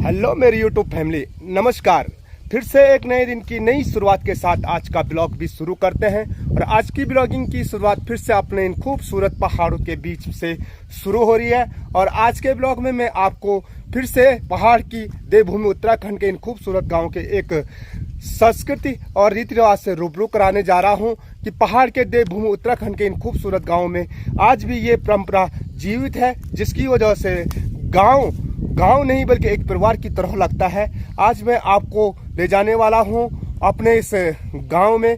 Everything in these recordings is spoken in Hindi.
हेलो मेरी यूट्यूब फैमिली, नमस्कार। फिर से एक नए दिन की नई शुरुआत के साथ आज का ब्लॉग भी शुरू करते हैं। और आज की ब्लॉगिंग की शुरुआत फिर से अपने इन खूबसूरत पहाड़ों के बीच से शुरू हो रही है। और आज के ब्लॉग में मैं आपको फिर से पहाड़ की देवभूमि उत्तराखंड के इन खूबसूरत गाँव के एक संस्कृति और रीति रिवाज से रूबरू कराने जा रहा हूँ कि पहाड़ के देवभूमि उत्तराखंड के इन खूबसूरत गाँव में आज भी ये परंपरा जीवित है, जिसकी वजह से गांव नहीं बल्कि एक परिवार की तरह लगता है। आज मैं आपको ले जाने वाला हूं अपने इस गांव में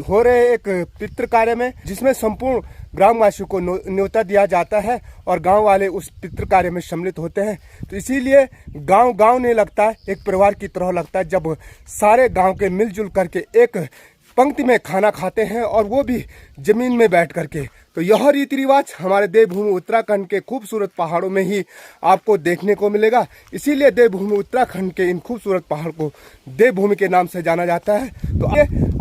हो रहे एक पितृ कार्य में, जिसमें संपूर्ण ग्रामवासियों को न्योता दिया जाता है और गांव वाले उस पितृ कार्य में सम्मिलित होते हैं। तो इसीलिए गांव नहीं लगता है, एक परिवार की तरह लगता है जब सारे गांव के मिलजुल करके एक पंक्ति में खाना खाते हैं, और वो भी जमीन में बैठ करके। तो यह रीति रिवाज हमारे देवभूमि उत्तराखंड के खूबसूरत पहाड़ों में ही आपको देखने को मिलेगा। इसीलिए देवभूमि उत्तराखंड के इन खूबसूरत पहाड़ को देवभूमि के नाम से जाना जाता है। तो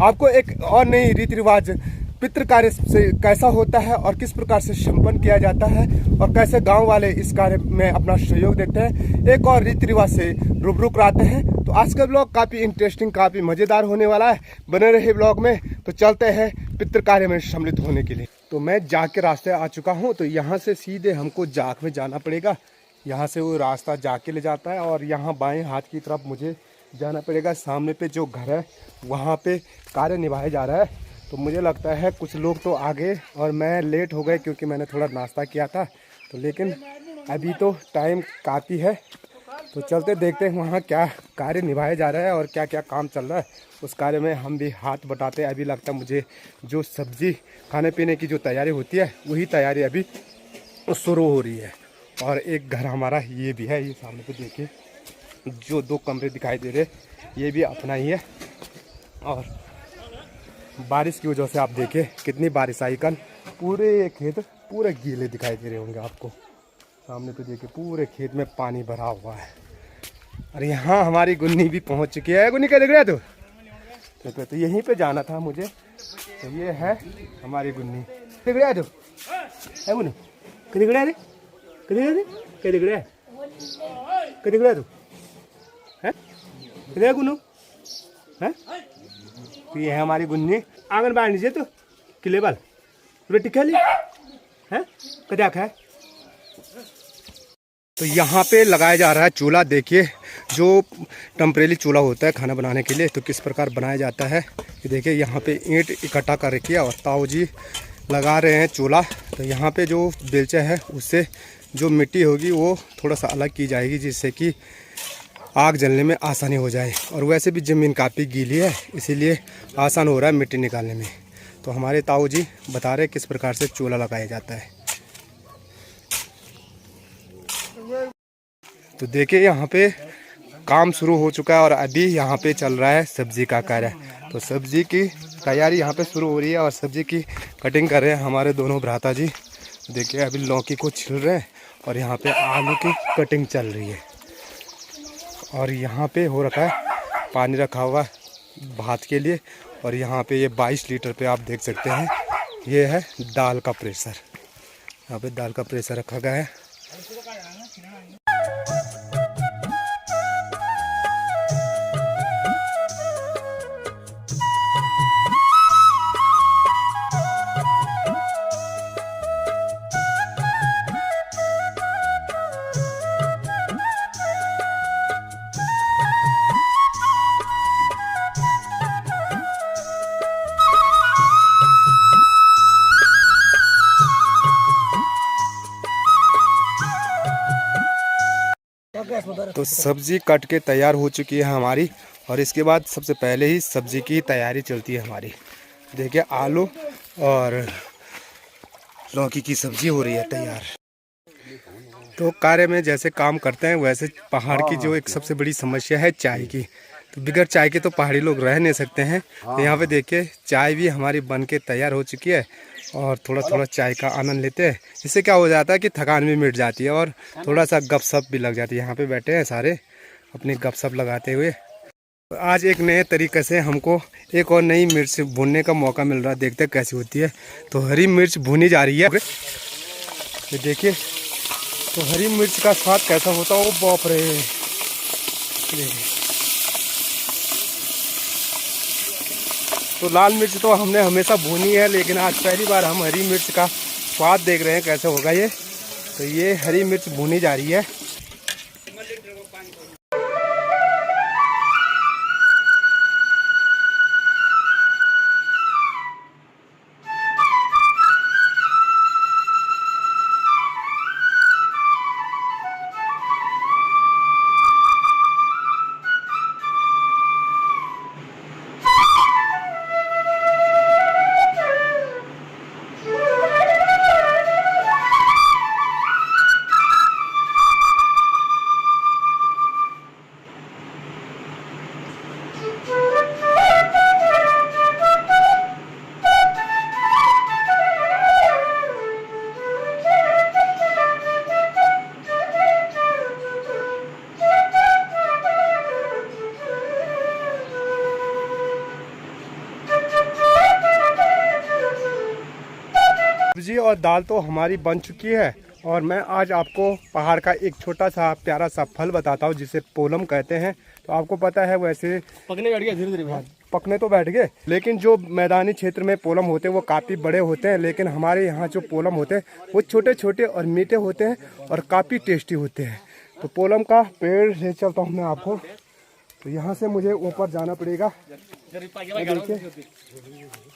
आपको एक और नई रीति रिवाज पितृ कार्य से कैसा होता है और किस प्रकार से संपन्न किया जाता है और कैसे गांव वाले इस कार्य में अपना सहयोग देते हैं, एक और रीति रिवाज से रूबरू कराते हैं। तो आज का ब्लॉग काफ़ी इंटरेस्टिंग, काफ़ी मज़ेदार होने वाला है। बने रहे ब्लॉग में। तो चलते हैं पितृ कार्य में सम्मिलित होने के लिए। तो मैं जाग के रास्ते आ चुका हूँ। तो यहाँ से सीधे हमको जाग में जाना पड़ेगा। यहाँ से वो रास्ता जाग के ले जाता है और यहाँ बाएँ हाथ की तरफ मुझे जाना पड़ेगा। सामने पे जो घर है वहाँ पे कार्य निभाया जा रहा है। तो मुझे लगता है कुछ लोग तो आगे और मैं लेट हो गए क्योंकि मैंने थोड़ा नाश्ता किया था। तो लेकिन अभी तो टाइम काफ़ी है। तो चलते देखते हैं वहाँ क्या कार्य निभाया जा रहा है और क्या क्या काम चल रहा है। उस कार्य में हम भी हाथ बटाते हैं। अभी लगता है मुझे जो सब्जी खाने पीने की जो तैयारी होती है वही तैयारी अभी शुरू हो रही है। और एक घर हमारा ये भी है, ये सामने पे देखिए जो 2 कमरे दिखाई दे रहे ये भी अपना ही है। और बारिश की वजह से आप देखिए कितनी बारिश आई कल, पूरे खेत पूरे गीले दिखाई दे रहे होंगे आपको। सामने पे देखिए पूरे खेत में पानी भरा हुआ है। और यहाँ हमारी गुन्नी भी पहुँच चुकी है। गुन्नी क्या दिख रहा है? तो यहीं पे जाना था मुझे। तो ये है हमारी गुन्नी। दिख रहा है? है गुन्नी क्या दिख रहा है? क्या दिख रहा है? क्या दिख रहा है? क्या दिख रहा है? है क्या गुन्नू है? तो ये है हमारी गुन्नी। आंगन बाहर नीचे तो किले बाल रोटी खा ली है, कदा खाए। तो यहाँ पे लगाया जा रहा है चूल्हा। देखिए जो टेम्परेरी चूल्हा होता है खाना बनाने के लिए, तो किस प्रकार बनाया जाता है। ये देखिए यहाँ पे ईंट इकट्ठा कर रखी है और ताऊ जी लगा रहे हैं चूल्हा। तो यहाँ पे जो बेलचा है उससे जो मिट्टी होगी वो थोड़ा सा अलग की जाएगी, जिससे कि आग जलने में आसानी हो जाए। और वैसे भी ज़मीन काफ़ी गीली है, इसीलिए आसान हो रहा है मिट्टी निकालने में। तो हमारे ताऊ जी बता रहे किस प्रकार से चूल्हा लगाया जाता है। तो देखिए यहाँ पे काम शुरू हो चुका है और अभी यहाँ पे चल रहा है सब्जी का कार्य। तो सब्जी की तैयारी यहाँ पे शुरू हो रही है और सब्जी की कटिंग कर रहे हैं हमारे दोनों भ्राता जी। देखिए अभी लौकी को छिल रहे हैं और यहाँ पे आलू की कटिंग चल रही है। और यहाँ पे हो रखा है पानी रखा हुआ भात के लिए। और यहाँ पे ये 22 लीटर पे आप देख सकते हैं ये है दाल का प्रेशर। यहाँ पे दाल का प्रेशर रखा गया है। तो सब्जी कट के तैयार हो चुकी है हमारी। और इसके बाद सबसे पहले ही सब्जी की तैयारी चलती है हमारी। देखिए आलू और लौकी की सब्जी हो रही है तैयार। तो कार्य में जैसे काम करते हैं वैसे पहाड़ की जो एक सबसे बड़ी समस्या है चाय की। तो बिगर चाय के तो पहाड़ी लोग रह नहीं सकते हैं। तो यहाँ पे देखिए चाय भी हमारी बन के तैयार हो चुकी है और थोड़ा थोड़ा चाय का आनंद लेते हैं। इससे क्या हो जाता है कि थकान भी मिट जाती है और थोड़ा सा गपशप भी लग जाती है। यहाँ पे बैठे हैं सारे अपनी गपशप लगाते हुए। तो आज एक नए तरीके से हमको एक और नई मिर्च भूनने का मौका मिल रहा है। देखते हैं कैसी होती है। तो हरी मिर्च भुनी जा रही है। तो देखिए तो हरी मिर्च का स्वाद कैसा होता है। वो बाप रे, तो लाल मिर्च तो हमने हमेशा भुनी है, लेकिन आज पहली बार हम हरी मिर्च का स्वाद देख रहे हैं कैसे होगा ये। तो ये हरी मिर्च भुनी जा रही है। सब्जी और दाल तो हमारी बन चुकी है और मैं आज आपको पहाड़ का एक छोटा सा प्यारा सा फल बताता हूँ जिसे पोलम कहते हैं। तो आपको पता है वैसे पकने बैठ गया, धीरे धीरे पकने तो बैठ गए, लेकिन जो मैदानी क्षेत्र में पोलम होते हैं वो काफ़ी बड़े होते हैं। लेकिन हमारे यहाँ जो पोलम होते हैं वो छोटे छोटे और मीठे होते हैं और काफ़ी टेस्टी होते हैं। तो पोलम का पेड़ ले चलता हूँ मैं आपको। तो यहाँ से मुझे ऊपर जाना पड़ेगा। देखिए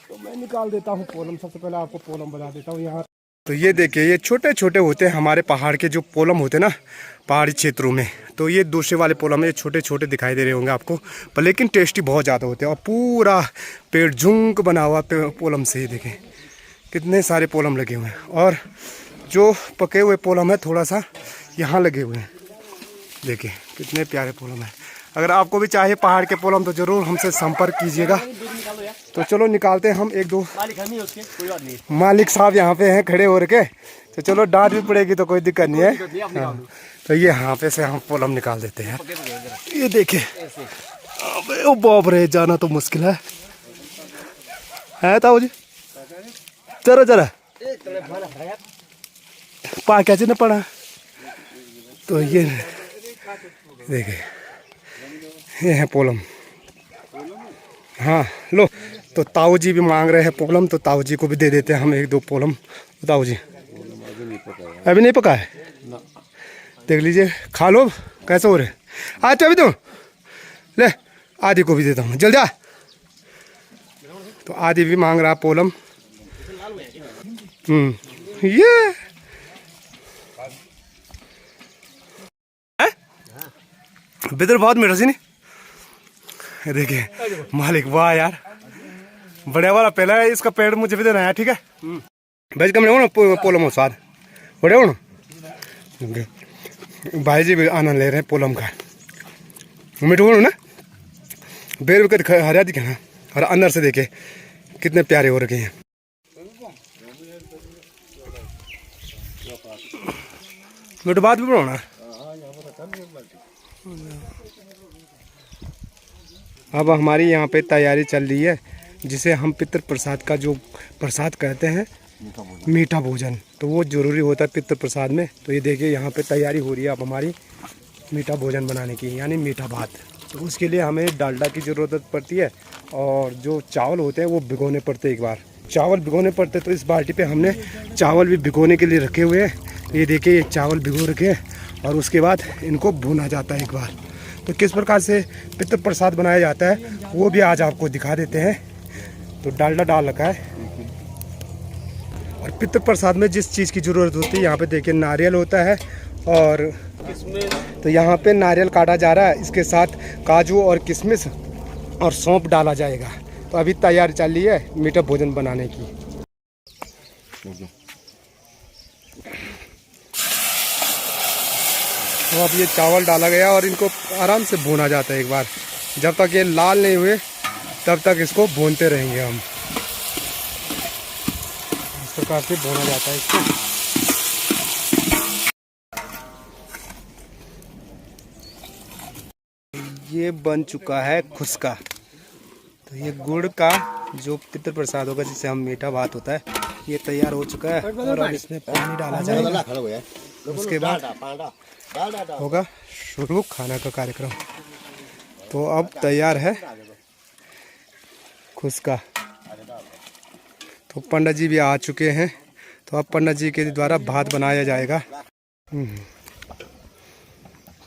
तो मैं निकाल देता हूँ पोलम। सबसे पहले आपको पोलम बता देता हूँ यहाँ। तो ये देखिए ये छोटे छोटे होते हैं हमारे पहाड़ के जो पोलम होते हैं ना पहाड़ी क्षेत्रों में। तो ये दूसरे वाले पोलम ये छोटे छोटे दिखाई दे रहे होंगे आपको, पर लेकिन टेस्टी बहुत ज़्यादा होते हैं। और पूरा पेड़ झुंक बना हुआ पोलम से। ही देखें कितने सारे पोलम लगे हुए हैं और जो पके हुए पोलम है थोड़ा सा यहाँ लगे हुए हैं। देखिए कितने प्यारे पोलम हैं। अगर आपको भी चाहिए पहाड़ के पोलम तो ज़रूर हमसे संपर्क कीजिएगा। तो चलो निकालते हैं हम एक दो। मालिक साहब यहाँ पे हैं खड़े हो के। तो चलो डांट भी पड़ेगी तो कोई दिक्कत नहीं है। हाँ। तो ये यहाँ पे से हम पोलम निकाल देते हैं। ये देखिए ओ बाप रे, जाना तो मुश्किल है ताऊ जी। जरा जरा पा कैसे न पड़ा। तो ये देखिए ये है पोलम। हाँ लो, तो ताऊ जी भी मांग रहे हैं पोलम, तो ताऊ जी को भी दे देते हैं हम एक दो पोलम। ताऊ जी अभी नहीं पका है, देख लीजिए खा लो कैसे हो रहे। आज तो अभी तो ले आदि को भी देता हूँ जल्दी आ। तो आदि भी मांग रहा पोलम। ये बिदर बहुत मीठा सी नहीं। देखिए मालिक वाह यार, बढ़िया वाला पहला है। इसका पेड़ मुझे भी देना है, ठीक है भाई। कम ना पोलम हो स्वाद बढ़िया हो ना। भाई जी भी आनंद ले रहे हैं पोलम का। मीठो हो ना, बेर विकेट हरिया दिखे ना, और अंदर से देखे कितने प्यारे हो रखे हैं। मीठो बात भी बनाना। अब हमारी यहाँ पे तैयारी चल रही है जिसे हम पितृ प्रसाद का जो प्रसाद कहते हैं, मीठा भोजन। तो वो ज़रूरी होता है पितृ प्रसाद में। तो ये देखिए यहाँ पे तैयारी हो रही है अब हमारी मीठा भोजन बनाने की, यानी मीठा भात। तो उसके लिए हमें डालडा की ज़रूरत पड़ती है और जो चावल होते हैं वो भिगोने पड़ते हैं। एक बार चावल भिगोने पड़ते, तो इस बाल्टी पे हमने चावल भी भिगोने के लिए रखे हुए हैं। ये देखिए ये चावल भिगो रखे हैं और उसके बाद इनको भुना जाता है एक बार। तो किस प्रकार से पितृ प्रसाद बनाया जाता है वो भी आज आपको दिखा देते हैं। तो डालडा डाल रखा है और पितृ प्रसाद में जिस चीज़ की ज़रूरत होती है, यहाँ पे देखिए नारियल होता है और तो यहाँ पे नारियल काटा जा रहा है, इसके साथ काजू और किशमिश और सौंफ डाला जाएगा। तो अभी तैयारी चल रही है मीठा भोजन बनाने की। तो अब ये चावल डाला गया और इनको आराम से भूना जाता है एक बार। जब तक ये लाल नहीं हुए तब तक इसको भूनते रहेंगे हम। इस प्रकार से भूना जाता है इसको। ये बन चुका है खुस्का। तो ये गुड़ का जो पितृ प्रसाद होगा, जिससे हम मीठा भात होता है, ये तैयार हो चुका है और अब इसमें पानी डाला जाएगा। उसके बाद होगा शुरू खाना का कार्यक्रम। तो अब तैयार है खुस्का। तो पंडित जी भी आ चुके हैं। तो अब पंडित जी के द्वारा भात बनाया जाएगा।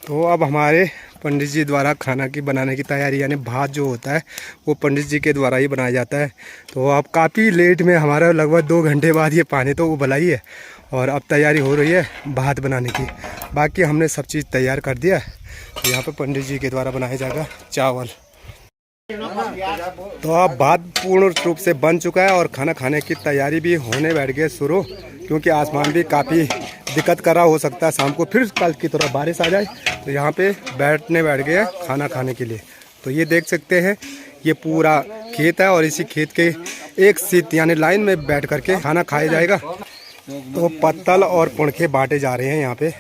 तो अब हमारे पंडित जी द्वारा खाना की बनाने की तैयारी, यानी भात जो होता है वो पंडित जी के द्वारा ही बनाया जाता है। तो अब काफ़ी लेट में, हमारा लगभग 2 घंटे बाद ये पानी तो उबला ही है और अब तैयारी हो रही है भात बनाने की। बाकी हमने सब चीज़ तैयार कर दिया है। तो यहाँ पे पंडित जी के द्वारा बनाया जाएगा चावल। तो अब भात पूर्ण रूप से बन चुका है और खाना खाने की तैयारी भी होने बैठ गई शुरू, क्योंकि आसमान भी काफ़ी दिक्कत कर रहा, हो सकता है शाम को फिर कल की तरह बारिश आ जाए। तो यहाँ पे बैठ गए खाना खाने के लिए। तो ये देख सकते हैं, ये पूरा खेत है और इसी खेत के एक सीट यानी लाइन में बैठ करके खाना खाया जाएगा। तो पत्तल और पुणखे बांटे जा रहे हैं यहाँ पे।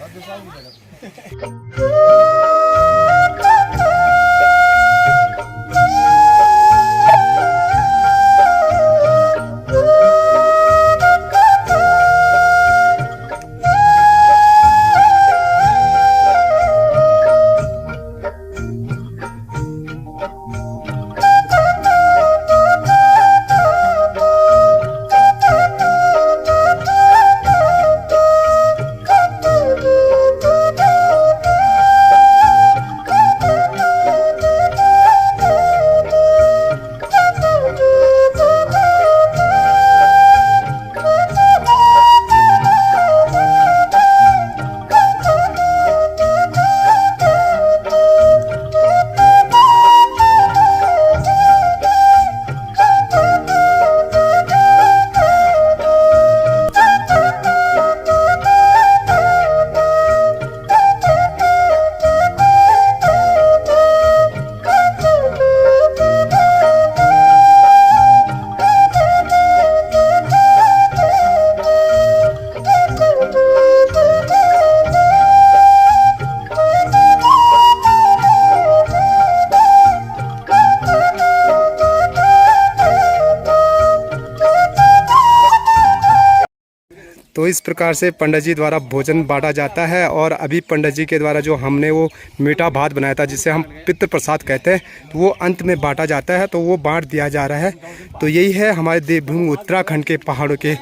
तो इस प्रकार से पंडित जी द्वारा भोजन बांटा जाता है। और अभी पंडित जी के द्वारा जो हमने वो मीठा भात बनाया था, जिसे हम पितृ प्रसाद कहते हैं, तो वो अंत में बांटा जाता है। तो वो बांट दिया जा रहा है। तो यही है हमारे देवभूमि उत्तराखंड के पहाड़ों के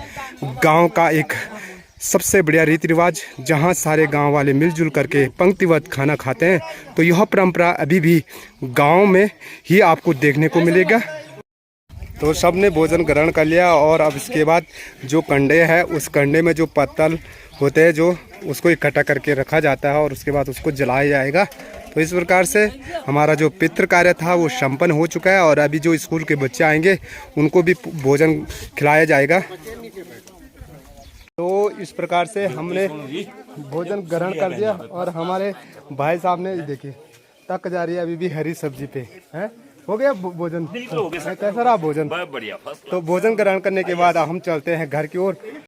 गांव का एक सबसे बढ़िया रीति रिवाज, जहां सारे गांव वाले मिलजुल करके पंक्तिबद्ध खाना खाते हैं। तो यह परंपरा अभी भी गाँव में ही आपको देखने को मिलेगा। तो सब ने भोजन ग्रहण कर लिया और अब इसके बाद जो कंडे है, उस कंडे में जो पत्तल होते हैं, जो उसको इकट्ठा करके रखा जाता है और उसके बाद उसको जलाया जाएगा। तो इस प्रकार से हमारा जो पितृ कार्य था वो संपन्न हो चुका है। और अभी जो स्कूल के बच्चे आएंगे उनको भी भोजन खिलाया जाएगा। तो इस प्रकार से हमने भोजन ग्रहण कर दिया और हमारे भाई साहब ने देखिए तक जा रही है अभी भी हरी सब्जी पे है। हो गया भोजन? बिल्कुल हो गया। कैसा रहा भोजन? बहुत बढ़िया। तो भोजन ग्रहण करने के बाद हम चलते हैं घर की ओर।